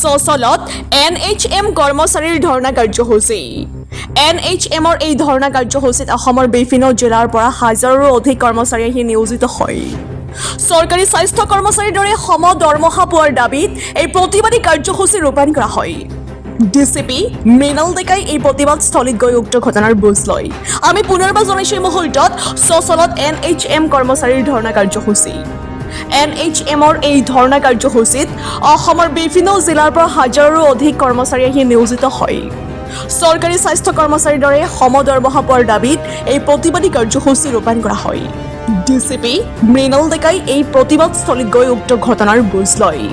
সচলত NHM কৰ্মচাৰীৰ ধৰ্ণা কাৰ্যসূচী। NHMৰ এই ধৰ্ণা কাৰ্যসূচীত অসমৰ বিভিন্ন জিলাৰ পৰা হাজাৰৰো অধিক কৰ্মচাৰী আহি নিয়োজিত হয়। চৰকাৰী স্বাস্থ্য কৰ্মচাৰীৰ দৰে সম দৰমহা পোৱাৰ দাবীত এই প্ৰতিবাদী কাৰ্যসূচী ৰূপায়ণ কৰা হয়। ডিচিপি মৃণাল ডেকাই এই প্ৰতিবাদস্থলীত গৈ উক্ত ঘটনাৰ বুজ লয়। আমি পুনৰবাৰ জনাইছো এই মুহূৰ্তত সচলত NHM কৰ্মচাৰীৰ ধৰ্ণা কাৰ্যসূচী। NHMৰ এই ধৰ্ণা কাৰ্যসূচীত অসমৰ বিভিন্ন জিলাৰ পৰা হাজাৰৰো অধিক কৰ্মচাৰী আহি নিয়োজিত হয়। চৰকাৰী স্বাস্থ্য কৰ্মচাৰীৰ দৰে সম দৰমহা পোৱাৰ দাবীত এই প্ৰতিবাদী কাৰ্যসূচী ৰূপায়ণ কৰা হয়। ডিচিপি মৃণাল ডেকাই এই প্ৰতিবাদস্থলীত গৈ উক্ত ঘটনাৰ বুজ লয়।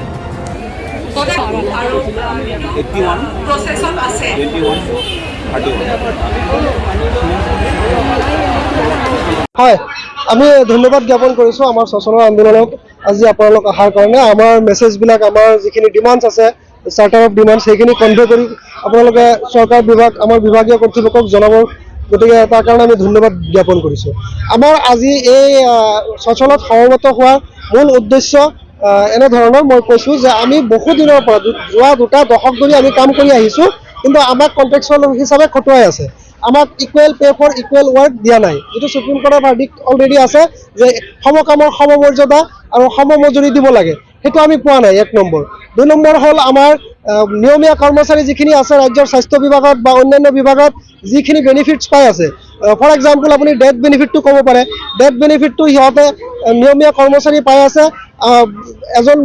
হয়, আমি ধন্যবাদ জ্ঞাপন কৰিছোঁ আমাৰ স্বচ্ছতা আন্দোলনক আজি আপোনালোক অহাৰ কাৰণে। আমাৰ মেছেজবিলাক, আমাৰ যিখিনি ডিমাণ্ডছ আছে, চাৰ্টাৰ অফ ডিমাণ্ডছ, সেইখিনি কনভে কৰি আপোনালোকে চৰকাৰ বিভাগ, আমাৰ বিভাগীয় কৰ্তৃপক্ষক জনাব। গতিকে তাৰ কাৰণে আমি ধন্যবাদ জ্ঞাপন কৰিছোঁ। আমাৰ আজি এই স্বচ্ছলত সমবেত হোৱাৰ মূল উদ্দেশ্য এনেধৰণৰ, মই কৈছোঁ যে আমি বহু দিনৰ পৰা যোৱা 2 দশক ধৰি আমি কাম কৰি আহিছোঁ, কিন্তু আমাক কন্ট্ৰেকচুৱেল হিচাপে খটুৱাই আছে। আমাক equal pay for equal work দিয়া নাই, যিটো সুপ্ৰিম কোৰ্টৰ ভাৰ্ডিক্ট অলৰেডি আছে যে সমকামৰ সমমৰ্যাদা আৰু সমমজুৰি দিব লাগে, সেইটো আমি পোৱা নাই। 1 নম্বৰ। 2 নম্বৰ হ'ল আমাৰ নিয়মীয়া কৰ্মচাৰী যিখিনি আছে ৰাজ্যৰ স্বাস্থ্য বিভাগত বা অন্যান্য বিভাগত যিখিনি বেনিফিটছ পাই আছে, ফৰ এক্সাম্পল আপুনি ডেথ বেনিফিটটো ক'ব পাৰে। ডেথ বেনিফিটটো সিহঁতে নিয়মীয়া কৰ্মচাৰী পাই আছে। এজন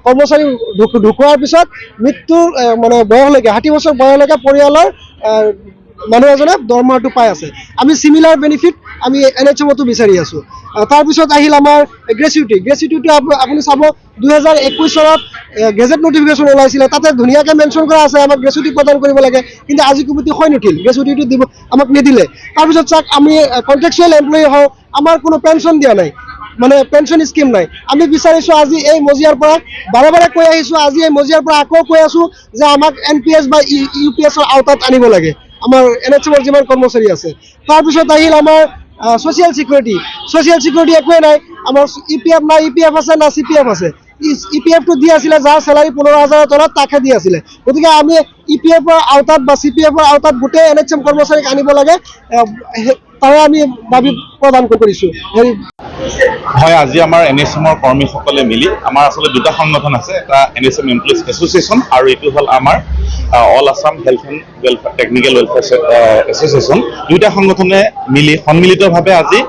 কৰ্মচাৰী ঢুকোৱাৰ পিছত মৃত্যুৰ মানে বয়সলৈকে 60 বছৰ বয়সলৈকে পৰিয়ালৰ মানুহ এজনে দৰমহাটো পাই আছে। আমি চিমিলাৰ বেনিফিট আমি NHMতো বিচাৰি আছোঁ। তাৰপিছত আহিল আমাৰ গ্ৰেচুইটি। গ্ৰেচুইটিটো আপুনি চাব 2021 চনত গেজেট নটিফিকেশ্যন ওলাইছিলে, তাতে ধুনীয়াকৈ মেনশ্যন কৰা আছে আমাক গ্ৰেচুইটি প্ৰদান কৰিব লাগে, কিন্তু আজি কুমতি হৈ নুঠিল, গ্ৰেচুইটিটো দিব আমাক নিদিলে। তাৰপিছত চাওক, আমি কণ্ট্ৰেকচুৱেল এমপ্লয়ী হওঁ, আমাৰ কোনো পেঞ্চন দিয়া নাই, মানে পেঞ্চন স্কিম নাই। আমি বিচাৰিছোঁ আজি এই মজিয়াৰ পৰা, বাৰে কৈ আহিছোঁ, আজি এই মজিয়াৰ পৰা আকৌ কৈ আছোঁ যে আমাক NPS বা UPSৰ আওতাত আনিব লাগে আমাৰ NHMৰ যিমান কৰ্মচাৰী আছে। তাৰপিছত আহিল আমাৰ ছ'চিয়েল ছিকিউৰিটি। ছ'চিয়েল ছিকিউৰিটি একোৱেই নাই আমাৰ। EPF নাই, EPF আছে না CPF আছে। EPFটো দি আছিলে যাৰ চেলাৰী 15,000ৰ তলত, তাকহে দি আছিলে। গতিকে আমি EPFৰ আওতাত বা CPFৰ আওতাত গোটেই NHM কৰ্মচাৰীক আনিব লাগে, তাৰে আমি দাবী প্ৰদান কৰিছোঁ। হয়, আজি আমাৰ NHMৰ কৰ্মীসকলে মিলি, আমাৰ আচলতে 2টা সংগঠন আছে, এটা NHM এমপ্লয়িজ এছ'চিয়েশ্যন আৰু এইটো হ'ল আমাৰ all Assam health and welfare technical welfare association. 2টা সংগঠনে মিলি সন্মিলিতভাৱে আজি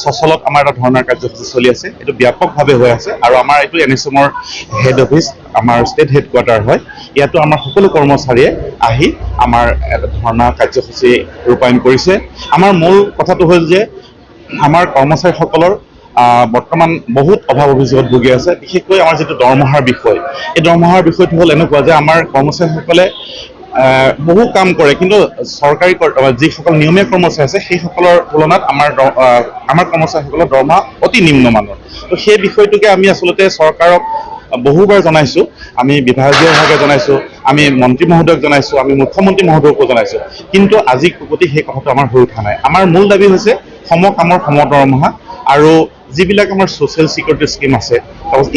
স্বচ্ছলত আমাৰ এটা ধৰ্ণাৰ কাৰ্যসূচী চলি আছে। এইটো ব্যাপকভাৱে হৈ আছে আৰু আমাৰ এইটো NHMৰ হেড অফিচ, আমাৰ ষ্টেট হেডকোৱাৰ্টাৰ হয়। ইয়াতো আমাৰ সকলো কৰ্মচাৰীয়ে আহি আমাৰ এটা ধৰ্ণা কাৰ্যসূচী ৰূপায়ণ কৰিছে। আমাৰ মূল কথাটো হ'ল যে আমাৰ কৰ্মচাৰীসকলৰ বৰ্তমান বহুত অভাৱ অভিযোগত ভুগি আছে। বিশেষকৈ আমাৰ যিটো দৰমহাৰ বিষয়, এই দৰমহাৰ বিষয়টো হ'ল এনেকুৱা যে আমাৰ কৰ্মচাৰীসকলে বহু কাম কৰে, কিন্তু চৰকাৰী যিসকল নিয়মীয়া কৰ্মচাৰী আছে সেইসকলৰ তুলনাত আমাৰ কৰ্মচাৰীসকলৰ দৰমহা অতি নিম্নমানৰ। তো সেই বিষয়টোকে আমি আচলতে চৰকাৰক বহুবাৰ জনাইছোঁ। আমি বিভাগীয়ভাৱে জনাইছোঁ, আমি মন্ত্ৰী মহোদয়ক জনাইছোঁ, আমি মুখ্যমন্ত্ৰী মহোদয়কো জনাইছোঁ, কিন্তু আজি প্ৰতি সেই কথাটো আমাৰ হৈ উঠা নাই। আমাৰ মূল দাবী হৈছে সমকামৰ সমদৰমহা আৰু যিবিলাক আমাৰ ছ'চিয়েল ছিকিউৰিটি স্কিম আছে,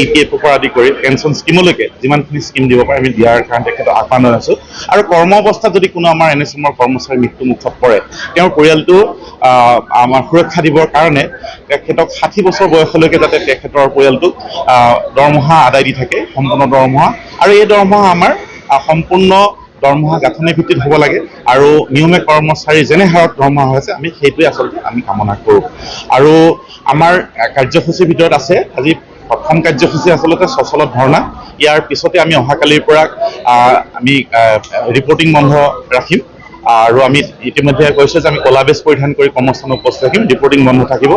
EPFৰ পৰা আদি কৰি পেঞ্চন স্কিমলৈকে যিমানখিনি স্কিম দিব পাৰে আমি দিয়াৰ কাৰণে তেখেতক আহ্বান জনাইছোঁ। আৰু কৰ্ম অৱস্থাত যদি কোনো আমাৰ NHMৰ কৰ্মচাৰী মৃত্যুমুখত পৰে, তেওঁৰ পৰিয়ালটো আমাৰ সুৰক্ষা দিবৰ কাৰণে তেখেতক 60 বছৰ বয়সলৈকে যাতে তেখেতৰ পৰিয়ালটোক দৰমহা আদায় দি থাকে, সম্পূৰ্ণ দৰমহা। আৰু এই দৰমহা আমাৰ সম্পূৰ্ণ দৰমহা গাঁথনি ভিত্তিত হ'ব লাগে আৰু নিয়মীয়া কৰ্মচাৰী যেনে হাৰত দৰমহা হৈ আছে, আমি সেইটোৱে আচলতে আমি কামনা কৰোঁ। আৰু আমাৰ কাৰ্যসূচীৰ ভিতৰত আছে আজি প্ৰথম কাৰ্যসূচী আচলতে স্বচ্ছলত ধৰ্ণা। ইয়াৰ পিছতে আমি অহাকালিৰ পৰা আমি ৰিপৰ্টিং বন্ধ ৰাখিম আৰু আমি ইতিমধ্যে কৈছোঁ যে আমি ক'লা বেজ পৰিধান কৰি কৰ্মস্থানত উপস্থিত থাকিম, ৰিপৰ্টিং বন্ধ থাকিব।